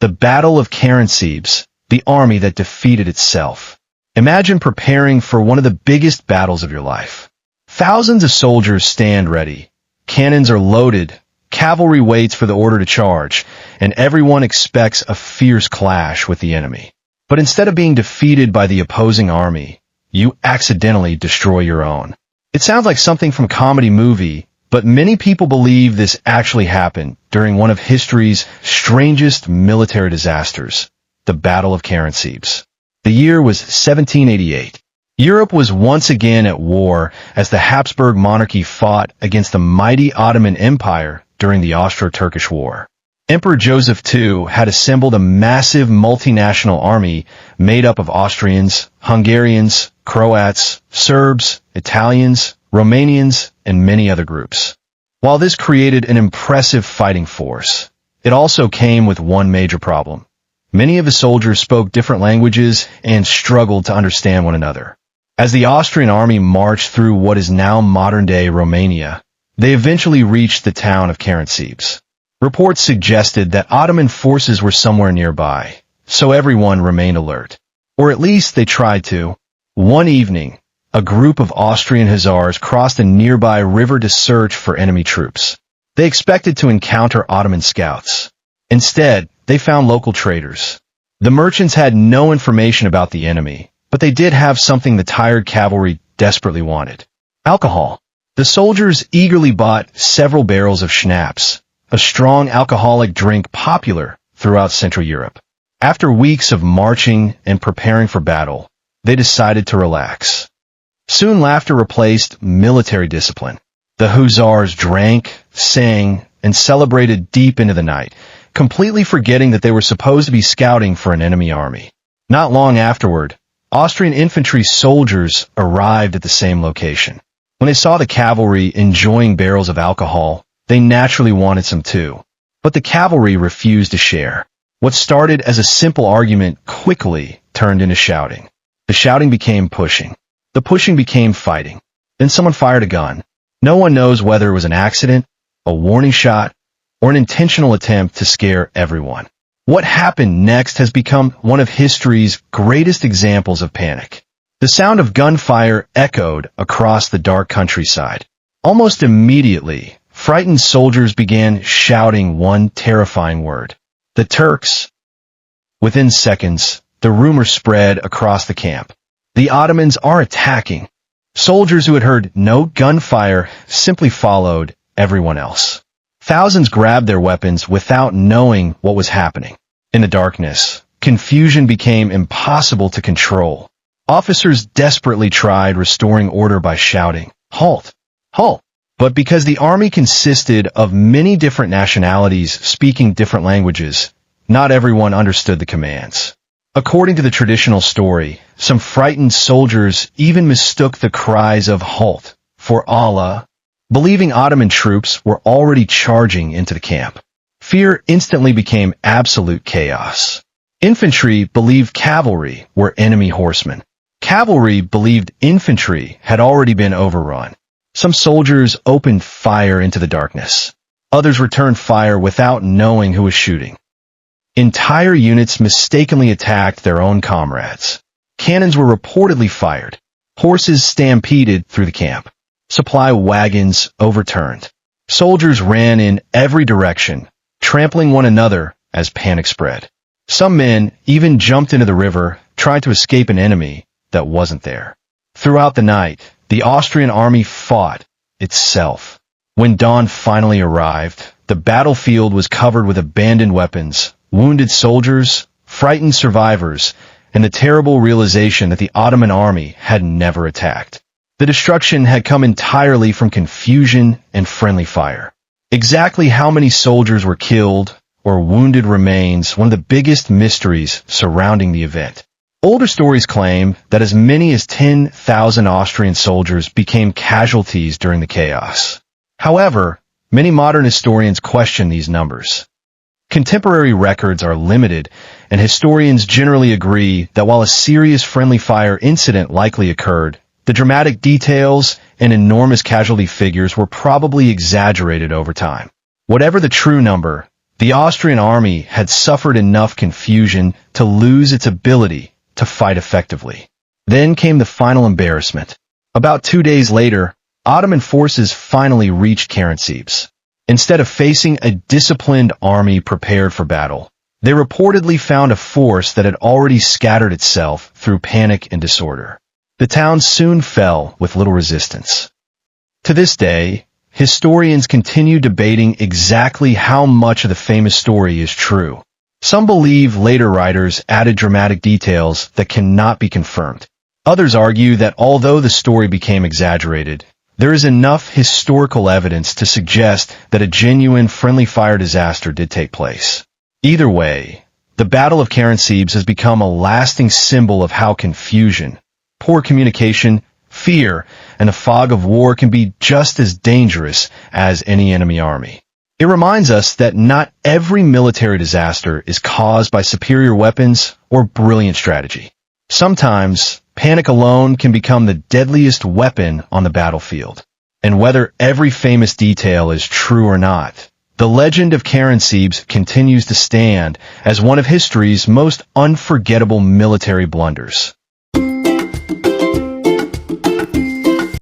The Battle of Karansebes, the army that defeated itself. Imagine preparing for one of the biggest battles of your life. Thousands of soldiers stand ready. Cannons are loaded, cavalry waits for the order to charge, and everyone expects a fierce clash with the enemy. But instead of being defeated by the opposing army, you accidentally destroy your own. It sounds like something from a comedy movie, but many people believe this actually happened during one of history's strangest military disasters, the Battle of Karansebes. The year was 1788. Europe was once again at war as the Habsburg monarchy fought against the mighty Ottoman Empire during the Austro-Turkish War. Emperor Joseph II had assembled a massive multinational army made up of Austrians, Hungarians, Croats, Serbs, Italians, Romanians, and many other groups. While this created an impressive fighting force, it also came with one major problem. Many of the soldiers spoke different languages and struggled to understand one another. As the Austrian army marched through what is now modern-day Romania, they eventually reached the town of Karansebes. Reports suggested that Ottoman forces were somewhere nearby, so everyone remained alert. Or at least they tried to. One evening, a group of Austrian hussars crossed a nearby river to search for enemy troops. They expected to encounter Ottoman scouts. Instead, they found local traders. The merchants had no information about the enemy, but they did have something the tired cavalry desperately wanted: alcohol. The soldiers eagerly bought several barrels of schnapps, a strong alcoholic drink popular throughout Central Europe. After weeks of marching and preparing for battle, they decided to relax. Soon laughter replaced military discipline. The hussars drank, sang, and celebrated deep into the night, completely forgetting that they were supposed to be scouting for an enemy army. Not long afterward, Austrian infantry soldiers arrived at the same location. When they saw the cavalry enjoying barrels of alcohol, they naturally wanted some too. But the cavalry refused to share. What started as a simple argument quickly turned into shouting. The shouting became pushing. The pushing became fighting. Then someone fired a gun. No one knows whether it was an accident, a warning shot, or an intentional attempt to scare everyone. What happened next has become one of history's greatest examples of panic. The sound of gunfire echoed across the dark countryside. Almost immediately, frightened soldiers began shouting one terrifying word: the Turks. Within seconds, the rumor spread across the camp. The Ottomans are attacking. Soldiers who had heard no gunfire simply followed everyone else. Thousands grabbed their weapons without knowing what was happening. In the darkness, confusion became impossible to control. Officers desperately tried restoring order by shouting, "Halt! Halt!" But because the army consisted of many different nationalities speaking different languages, not everyone understood the commands. According to the traditional story, some frightened soldiers even mistook the cries of "Halt" for Allah, believing Ottoman troops were already charging into the camp. Fear instantly became absolute chaos. Infantry believed cavalry were enemy horsemen. Cavalry believed infantry had already been overrun. Some soldiers opened fire into the darkness. Others returned fire without knowing who was shooting. Entire units mistakenly attacked their own comrades. Cannons were reportedly fired. Horses stampeded through the camp. Supply wagons overturned. Soldiers ran in every direction, trampling one another as panic spread. Some men even jumped into the river, trying to escape an enemy that wasn't there. Throughout the night, the Austrian army fought itself. When dawn finally arrived, the battlefield was covered with abandoned weapons, wounded soldiers, frightened survivors, and the terrible realization that the Ottoman army had never attacked. The destruction had come entirely from confusion and friendly fire. Exactly how many soldiers were killed or wounded remains one of the biggest mysteries surrounding the event. Older stories claim that as many as 10,000 Austrian soldiers became casualties during the chaos. However, many modern historians question these numbers. Contemporary records are limited, and historians generally agree that while a serious friendly fire incident likely occurred, the dramatic details and enormous casualty figures were probably exaggerated over time. Whatever the true number, The Austrian army had suffered enough confusion to lose its ability to fight effectively. Then came the final embarrassment. About 2 days later, Ottoman forces finally reached Karansebes. Instead of facing a disciplined army prepared for battle, they reportedly found a force that had already scattered itself through panic and disorder. The town soon fell with little resistance. To this day, historians continue debating exactly how much of the famous story is true. Some believe later writers added dramatic details that cannot be confirmed. Others argue that although the story became exaggerated, there is enough historical evidence to suggest that a genuine friendly fire disaster did take place. Either way, the Battle of Karansebes has become a lasting symbol of how confusion, poor communication, fear, and the fog of war can be just as dangerous as any enemy army. It reminds us that not every military disaster is caused by superior weapons or brilliant strategy. Sometimes, panic alone can become the deadliest weapon on the battlefield. And whether every famous detail is true or not, the legend of Karansebes continues to stand as one of history's most unforgettable military blunders.